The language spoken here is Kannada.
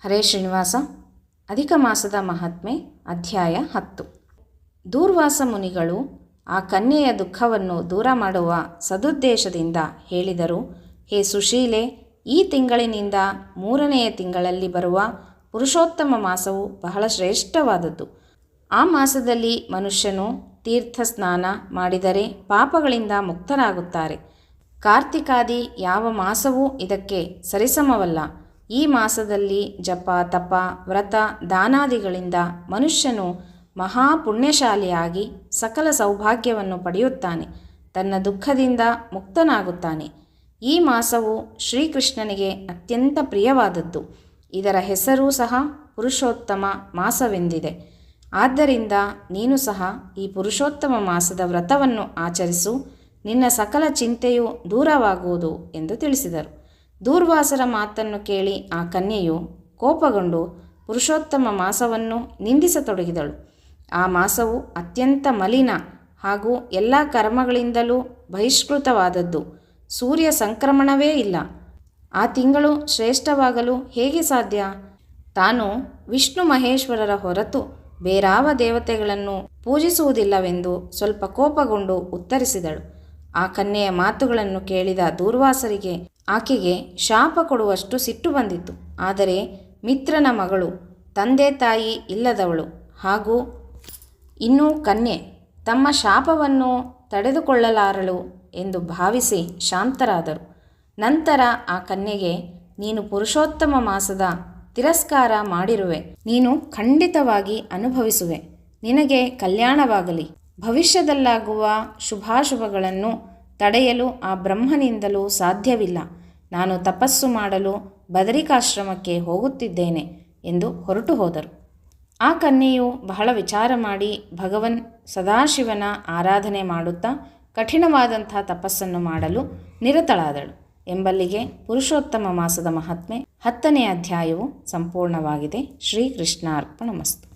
ಹರೇ ಶ್ರೀನಿವಾಸ. ಅಧಿಕ ಮಾಸದ ಮಹಾತ್ಮೆ ಅಧ್ಯಾಯ 10. ದೂರ್ವಾಸ ಮುನಿಗಳು ಆ ಕನ್ಯೆಯ ದುಃಖವನ್ನು ದೂರ ಮಾಡುವ ಸದುದ್ದೇಶದಿಂದ ಹೇಳಿದರು, ಹೇ ಸುಶೀಲೆ, ಈ ತಿಂಗಳಿನಿಂದ 3ನೆಯ ತಿಂಗಳಲ್ಲಿ ಬರುವ ಪುರುಷೋತ್ತಮ ಮಾಸವು ಬಹಳ ಶ್ರೇಷ್ಠವಾದದ್ದು. ಆ ಮಾಸದಲ್ಲಿ ಮನುಷ್ಯನು ತೀರ್ಥ ಸ್ನಾನ ಮಾಡಿದರೆ ಪಾಪಗಳಿಂದ ಮುಕ್ತರಾಗುತ್ತಾರೆ. ಕಾರ್ತಿಕಾದಿ ಯಾವ ಮಾಸವೂ ಇದಕ್ಕೆ ಸರಿಸಮವಲ್ಲ. ಈ ಮಾಸದಲ್ಲಿ ಜಪ, ತಪ, ವ್ರತ, ದಾನಾದಿಗಳಿಂದ ಮನುಷ್ಯನು ಮಹಾಪುಣ್ಯಶಾಲಿಯಾಗಿ ಸಕಲ ಸೌಭಾಗ್ಯವನ್ನು ಪಡೆಯುತ್ತಾನೆ, ತನ್ನ ದುಃಖದಿಂದ ಮುಕ್ತನಾಗುತ್ತಾನೆ. ಈ ಮಾಸವು ಶ್ರೀಕೃಷ್ಣನಿಗೆ ಅತ್ಯಂತ ಪ್ರಿಯವಾದದ್ದು. ಇದರ ಹೆಸರೂ ಸಹ ಪುರುಷೋತ್ತಮ ಮಾಸವೆಂದಿದೆ. ಆದ್ದರಿಂದ ನೀನು ಸಹ ಈ ಪುರುಷೋತ್ತಮ ಮಾಸದ ವ್ರತವನ್ನು ಆಚರಿಸು, ನಿನ್ನ ಸಕಲ ಚಿಂತೆಯು ದೂರವಾಗುವುದು ಎಂದು ತಿಳಿಸಿದರು. ದೂರ್ವಾಸರ ಮಾತನ್ನು ಕೇಳಿ ಆ ಕನ್ಯೆಯು ಕೋಪಗೊಂಡು ಪುರುಷೋತ್ತಮ ಮಾಸವನ್ನು ನಿಂದಿಸತೊಡಗಿದಳು. ಆ ಮಾಸವು ಅತ್ಯಂತ ಮಲಿನ ಹಾಗೂ ಎಲ್ಲ ಕರ್ಮಗಳಿಂದಲೂ ಬಹಿಷ್ಕೃತವಾದದ್ದು. ಸೂರ್ಯ ಸಂಕ್ರಮಣವೇ ಇಲ್ಲ. ಆ ತಿಂಗಳು ಶ್ರೇಷ್ಠವಾಗಲು ಹೇಗೆ ಸಾಧ್ಯ? ತಾನು ವಿಷ್ಣು ಮಹೇಶ್ವರರ ಹೊರತು ಬೇರಾವ ದೇವತೆಗಳನ್ನು ಪೂಜಿಸುವುದಿಲ್ಲವೆಂದು ಸ್ವಲ್ಪ ಕೋಪಗೊಂಡು ಉತ್ತರಿಸಿದಳು. ಆ ಕನ್ಯೆಯ ಮಾತುಗಳನ್ನು ಕೇಳಿದ ದೂರ್ವಾಸರಿಗೆ ಆಕೆಗೆ ಶಾಪ ಕೊಡುವಷ್ಟು ಸಿಟ್ಟು ಬಂದಿತು. ಆದರೆ ಮಿತ್ರನ ಮಗಳು, ತಂದೆ ತಾಯಿ ಇಲ್ಲದವಳು ಹಾಗೂ ಇನ್ನೂ ಕನ್ಯೆ, ತಮ್ಮ ಶಾಪವನ್ನು ತಡೆದುಕೊಳ್ಳಲಾರಳು ಎಂದು ಭಾವಿಸಿ ಶಾಂತರಾದರು. ನಂತರ ಆ ಕನ್ಯೆಗೆ, ನೀನು ಪುರುಷೋತ್ತಮ ಮಾಸದ ತಿರಸ್ಕಾರ ಮಾಡಿರುವೆ, ನೀನು ಖಂಡಿತವಾಗಿ ಅನುಭವಿಸುವೆ. ನಿನಗೆ ಕಲ್ಯಾಣವಾಗಲಿ. ಭವಿಷ್ಯದಲ್ಲಾಗುವ ಶುಭಾಶುಭಗಳನ್ನು ತಡೆಯಲು ಆ ಬ್ರಹ್ಮನಿಂದಲೂ ಸಾಧ್ಯವಿಲ್ಲ. ನಾನು ತಪಸ್ಸು ಮಾಡಲು ಬದರಿಕಾಶ್ರಮಕ್ಕೆ ಹೋಗುತ್ತಿದ್ದೇನೆ ಎಂದು ಹೊರಟು ಹೋದರು. ಆ ಕನ್ಯೆಯು ಬಹಳ ವಿಚಾರ ಮಾಡಿ ಭಗವನ್ ಸದಾಶಿವನ ಆರಾಧನೆ ಮಾಡುತ್ತಾ ಕಠಿಣವಾದಂಥ ತಪಸ್ಸನ್ನು ಮಾಡಲು ನಿರತಳಾದಳು. ಎಂಬಲ್ಲಿಗೆ ಪುರುಷೋತ್ತಮ ಮಾಸದ ಮಹಾತ್ಮೆ 10ನೇ ಅಧ್ಯಾಯವು ಸಂಪೂರ್ಣವಾಗಿದೆ. ಶ್ರೀಕೃಷ್ಣಾರ್ಪಣಮಸ್ತು.